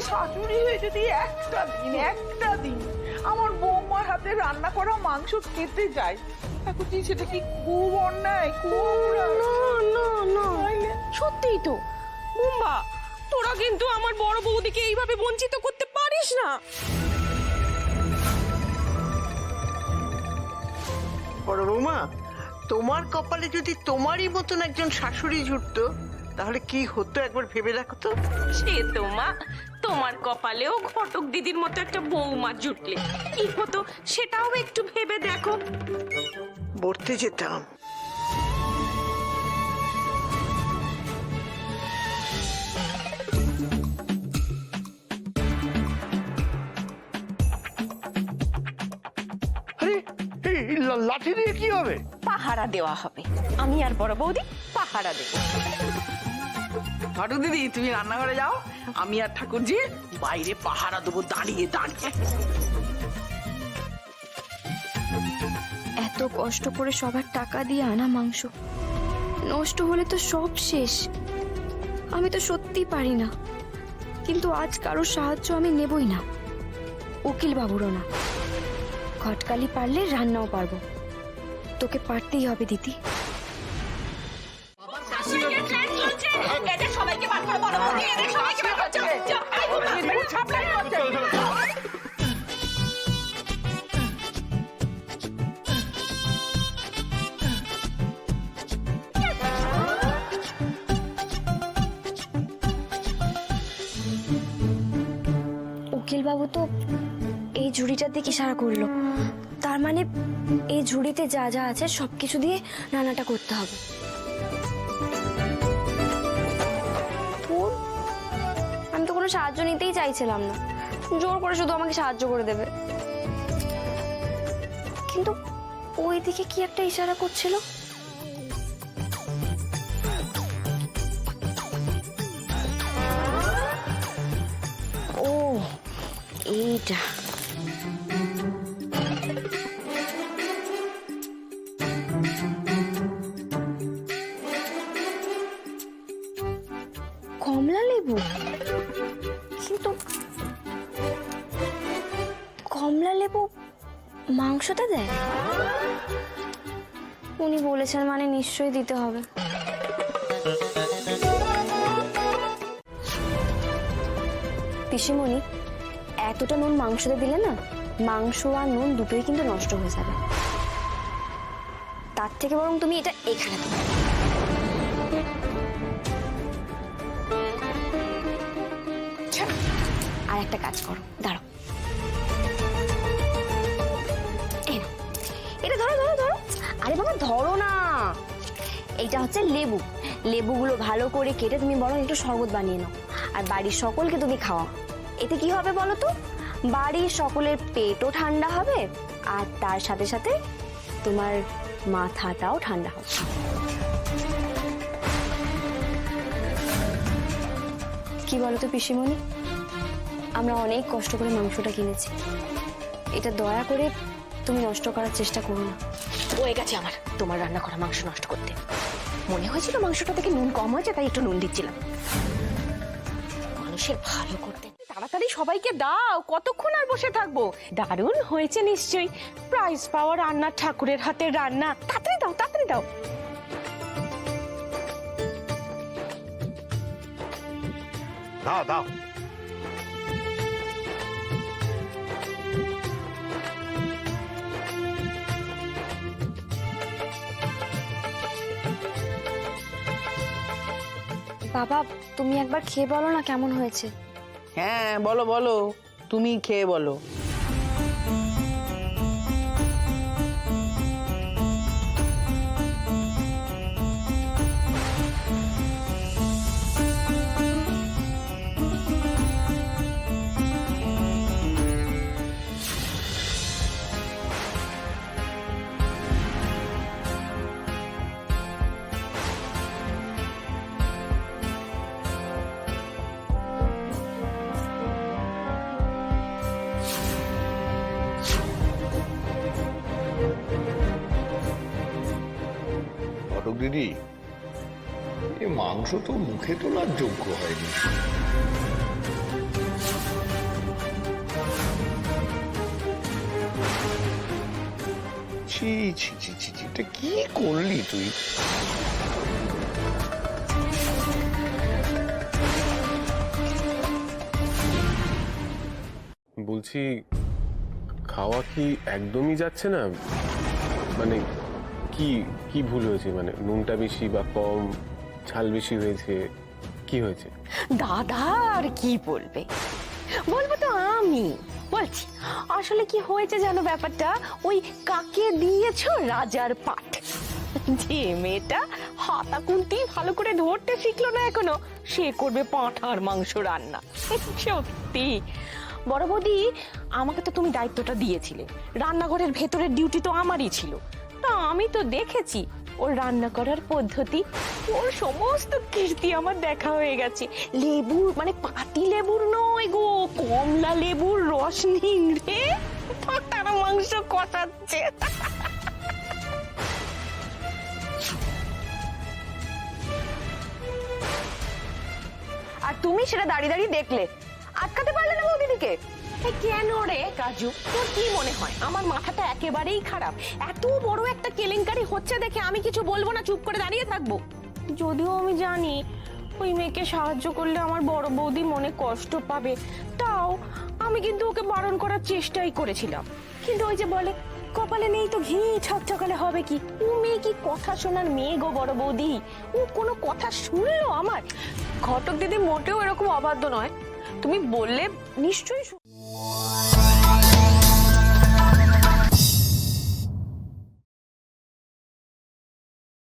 শাশুড়ি হয়ে যদি একটা দিন আমার বৌমার হাতে রান্না করা মাংস খেতে যায়, এখন কি সেটা কি খুব অন্যায়? সত্যিই তো বুম্বা, তোরা কিন্তু আমার বড় বৌদিকে এইভাবে বঞ্চিত করতে পারিস না। বড় বৌমা, তোমার কপালে যদি তোমারই মতন একজন শাশুড়ি জুটতো তাহলে কি হতো একবার ভেবে দেখো তো। সে তো মা, তোমার কপালেও ঘটক দিদির মতো একটা বৌমা জুটলে কি হতো সেটাও একটু ভেবে দেখো। পড়তে যেতাম। আরে এই লাঠি দিয়ে কি হবে? পাহারা দেওয়া হবে, আমি আর বড় বৌদি পাহারা দেব। ঘটক দিদি, তুমি রান্নাঘরে যাও, আমি আর ঠাকুরজি বাইরে পাহারা দেবো দাঁড়িয়ে দাঁড়িয়ে। এত কষ্ট করে সবার টাকা দিয়ে আনা মাংস নষ্ট হলে তো সব শেষ। আমি তো সত্যি পারি না, কিন্তু আজ কারোর সাহায্য আমি নেবই না, উকিল বাবুরও না। ঘটকালি পারলে রান্নাও পারবো, তোকে পারতেই হবে দিদি। সবাইকে বার করো, বড় বৌদি এদের সবাইকে বার করো, চল চল। উকিল বাবু তো এই ঝুড়িটার দিকে ইশারা করলো, তার মানে এই ঝুড়িতে যা যা আছে সবকিছু দিয়ে রান্নাটা করতে হবে। আমি তো কোনো সাহায্য নিতেই চাইছিলাম না, জোর করে শুধু আমাকে সাহায্য করে দেবে, কিন্তু ওই দিকে কি একটা ইশারা করছিল। ও এইটা, কমলা লেবু, কিন্তু কমলা লেবু মাংসটা দেয়? উনি বলেছেন মানে নিশ্চয়ই দিতে হবে। পিসিমণি, এতটা নুন মাংসতে দিলে না, মাংস আর নুন দুটোই কিন্তু নষ্ট হয়ে যাবে। তার থেকে বরং তুমি এটা এখানে দাও। আর একটা কাজ করো, দাঁড়াও, এটা ধরো ধরো ধরো। আরে বাবা ধরো না, এইটা হচ্ছে লেবু। লেবুগুলো ভালো করে কেটে তুমি বরং একটু শরবত বানিয়ে নাও, আর বাড়ির সকলকে তুমি খাওয়া। এতে কি হবে বলো তো, বাড়ির সকলের পেটও ঠান্ডা হবে, আর তার সাথে সাথে তোমার মাথাটাও ঠান্ডা হবে। কি বলো তো পিসিমণি, আমরা অনেক কষ্ট করে মাংসটা কিনেছি, এটা দয়া করে তুমি নষ্ট করার চেষ্টা করো না। হয়ে গেছে আমার তোমার রান্না করা মাংস নষ্ট করতে। মনে হয়েছিল মাংসটা থেকে নুন কম হয়েছে, তাই একটু নুন দিচ্ছিলাম মানুষের ভালো করতে। তাড়াতাড়ি সবাইকে দাও, কতক্ষণ আর বসে থাকবো? দারুণ হয়েছে নিশ্চয়ই, প্রাইজ পাওয়া রান্না, ঠাকুরের হাতের রান্না। তাড়াতাড়ি দাও, তাড়াতাড়ি দাও। দাও দাও। বাবা, তুমি একবার খেয়ে বলো না কেমন হয়েছে। হ্যাঁ বলো বলো, তুমি খেয়ে বলো। ঘটক দিদি, এই মাংস তো মুখে তোলার যোগ্য হয়নি। ছি ছি ছি ছি ছি, এটা কি করলি তুই? বলছি, খাওয়া কি একদমই যাচ্ছে না? মানে কি কি ভুল হয়েছে? মানে নুনটা বেশি বা কম, ঝাল বেশি হয়েছে, কি হয়েছে? দাদা আর কি বলবে, বলবো তো আমি বলছি। আসলে কি হয়েছে জানো ব্যাপারটা? ওই কাকে দিয়েছো রাজার পাট, যে মেয়েটা হাতা খুন্তি ভালো করে ধরতে শিখলো না এখনো, সে করবে পাঁঠার মাংস রান্না। সত্যি বড় বৌদি, আমাকে তো তুমি দায়িত্বটা দিয়েছিলে, রান্নাঘরের ভেতরের ডিউটি তো আমারই ছিল। তা আমি তো দেখেছি ওর রান্না করার পদ্ধতি, ওর সমস্ত কীর্তি আমার দেখা হয়ে গেছে। লেবুর মানে পাতি লেবুর নয় গো, কমলা লেবুর রস নিংড়ে পাঁঠার মাংস কষাচ্ছে। আর তুমি সেটা দাঁড়িয়ে দাঁড়িয়ে দেখলে, আটকাতে পারলে না বৌদিদিকে? কেন রে কাজু, তোর কি মনে হয় আমার মাথাটা একেবারেই খারাপ? এত বড় একটা কেলেঙ্কারি হচ্ছে দেখে আমি কিছু বলবো না, চুপ করে দাঁড়িয়ে থাকবো? যদিও আমি জানি ওই মেয়েকে সাহায্য করলে আমার বড় বৌদি মনে কষ্ট পাবে, তাও আমি কিন্তু ওকে বারণ করার চেষ্টাই করেছিলাম। কিন্তু ওই যে বলে কপালে নেই তো ঘি ছকছকালে হবে কি, ও মেয়ে কি কথা শোনার মেয়ে গো বড় বৌদি, ও কোনো কথা শুনলো আমার? ঘটক দিদি মোটেও এরকম অবাধ্য নয়, তুমি বললে নিশ্চয়ই